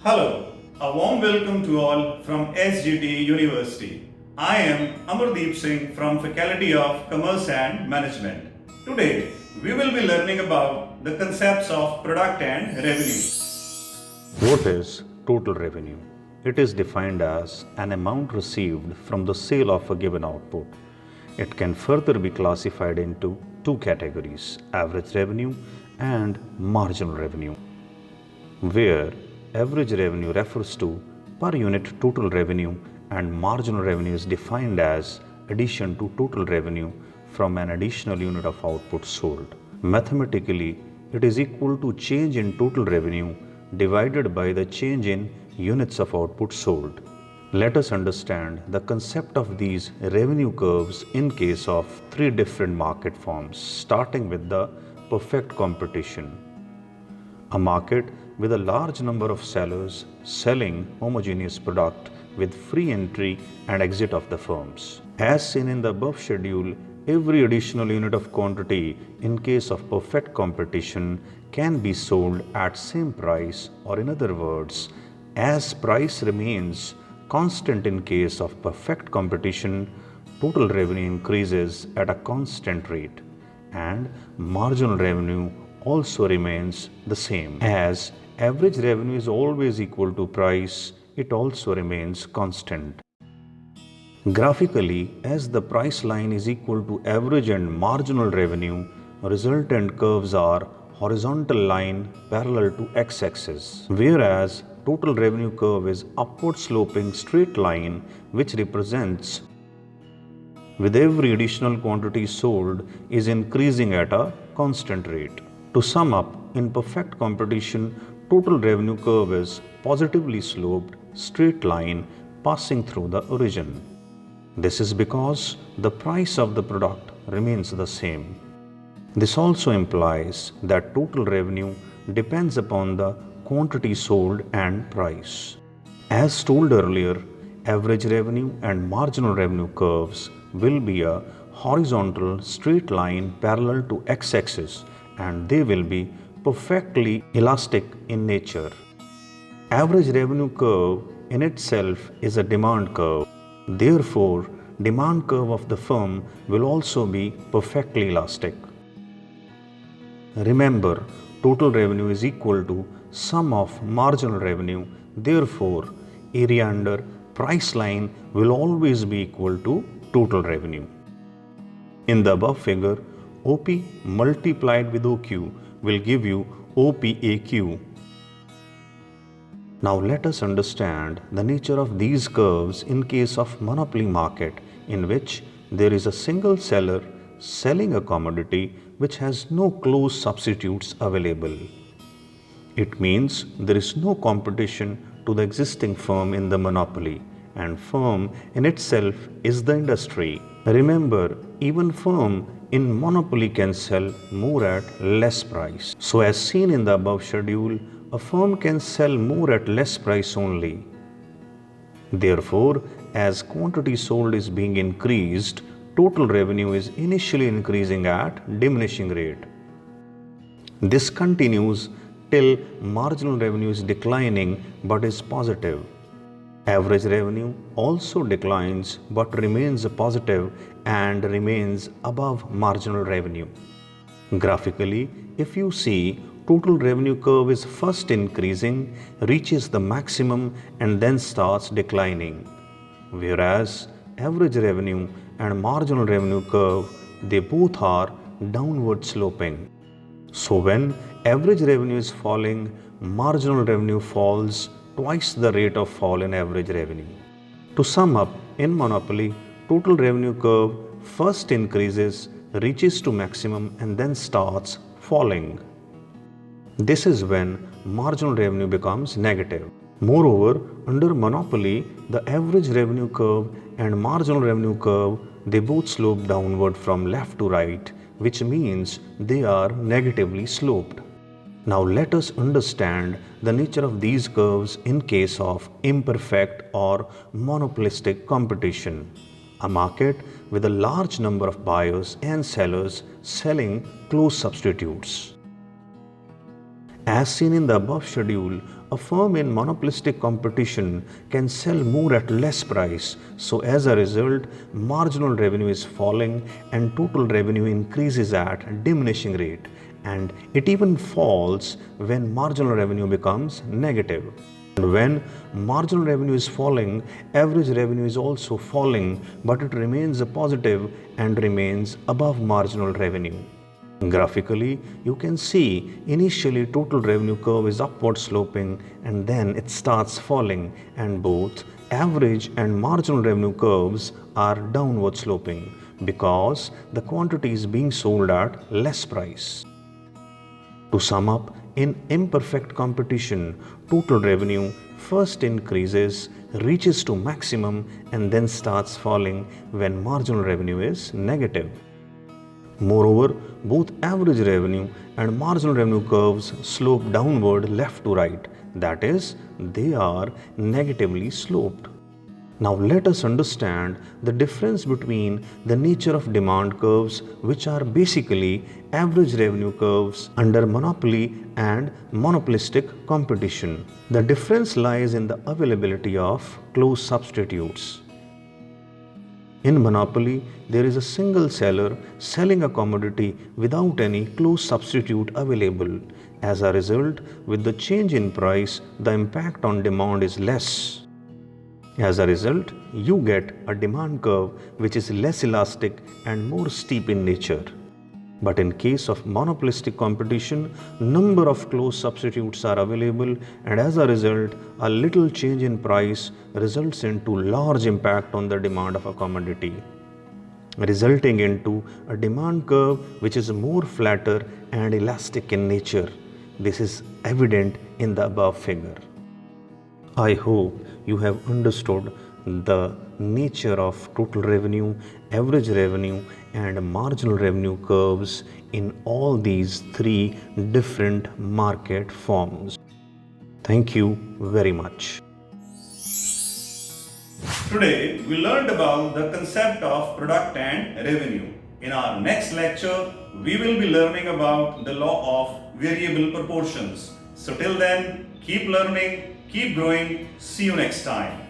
Hello, a warm welcome to all from SGT University. I am Amardeep Singh from Faculty of Commerce and Management. Today, we will be learning about the concepts of product and revenue. What is total revenue? It is defined as an amount received from the sale of a given output. It can further be classified into two categories, average revenue and marginal revenue, where average revenue refers to per unit total revenue and marginal revenue is defined as addition to total revenue from an additional unit of output sold. Mathematically, it is equal to change in total revenue divided by the change in units of output sold. Let us understand the concept of these revenue curves in case of three different market forms, starting with the perfect competition. A market with a large number of sellers selling homogeneous product with free entry and exit of the firms. As seen in the above schedule, every additional unit of quantity in case of perfect competition can be sold at same price, or in other words, as price remains constant in case of perfect competition, total revenue increases at a constant rate and marginal revenue also remains the same. As average revenue is always equal to price, it also remains constant. Graphically, as the price line is equal to average and marginal revenue, resultant curves are horizontal line parallel to x-axis, whereas total revenue curve is upward sloping straight line which represents with every additional quantity sold is increasing at a constant rate. To sum up, in perfect competition, total revenue curve is positively sloped straight line passing through the origin. This is because the price of the product remains the same. This also implies that total revenue depends upon the quantity sold and price. As told earlier, average revenue and marginal revenue curves will be a horizontal straight line parallel to x-axis, and they will be perfectly elastic in nature. Average revenue curve in itself is a demand curve. Therefore, demand curve of the firm will also be perfectly elastic. Remember, total revenue is equal to sum of marginal revenue. Therefore, area under price line will always be equal to total revenue. In the above figure, OP multiplied with OQ will give you OPAQ. Now let us understand the nature of these curves in case of monopoly market, in which there is a single seller selling a commodity which has no close substitutes available. It means there is no competition to the existing firm in the monopoly, and firm in itself is the industry. Remember, even firm in monopoly can sell more at less price. So as seen in the above schedule, a firm can sell more at less price only. Therefore, as quantity sold is being increased, total revenue is initially increasing at diminishing rate. This continues till marginal revenue is declining but is positive. Average revenue also declines but remains positive and remains above marginal revenue. Graphically, if you see, total revenue curve is first increasing, reaches the maximum and then starts declining. Whereas average revenue and marginal revenue curve, they both are downward sloping. So when average revenue is falling, marginal revenue falls twice the rate of fall in average revenue. To sum up, in monopoly, total revenue curve first increases, reaches to maximum and then starts falling. This is when marginal revenue becomes negative. Moreover, under monopoly, the average revenue curve and marginal revenue curve, they both slope downward from left to right, which means they are negatively sloped. Now let us understand the nature of these curves in case of imperfect or monopolistic competition, a market with a large number of buyers and sellers selling close substitutes. As seen in the above schedule, a firm in monopolistic competition can sell more at less price. So as a result, marginal revenue is falling and total revenue increases at diminishing rate. And it even falls when marginal revenue becomes negative. And when marginal revenue is falling, average revenue is also falling, but it remains positive and remains above marginal revenue. Graphically, you can see initially total revenue curve is upward sloping and then it starts falling, and both average and marginal revenue curves are downward sloping because the quantity is being sold at less price. To sum up, in imperfect competition, total revenue first increases, reaches to maximum, and then starts falling when marginal revenue is negative. Moreover, both average revenue and marginal revenue curves slope downward left to right, that is, they are negatively sloped. Now let us understand the difference between the nature of demand curves, which are basically average revenue curves under monopoly and monopolistic competition. The difference lies in the availability of close substitutes. In monopoly, there is a single seller selling a commodity without any close substitute available. As a result, with the change in price, the impact on demand is less. As a result, you get a demand curve which is less elastic and more steep in nature. But in case of monopolistic competition, number of close substitutes are available, and as a result, a little change in price results into large impact on the demand of a commodity, resulting into a demand curve which is more flatter and elastic in nature. This is evident in the above figure. I hope you have understood the nature of total revenue, average revenue, and marginal revenue curves in all these three different market forms. Thank you very much. Today, we learned about the concept of product and revenue. In our next lecture, we will be learning about the law of variable proportions. So till then, keep learning, keep growing. See you next time.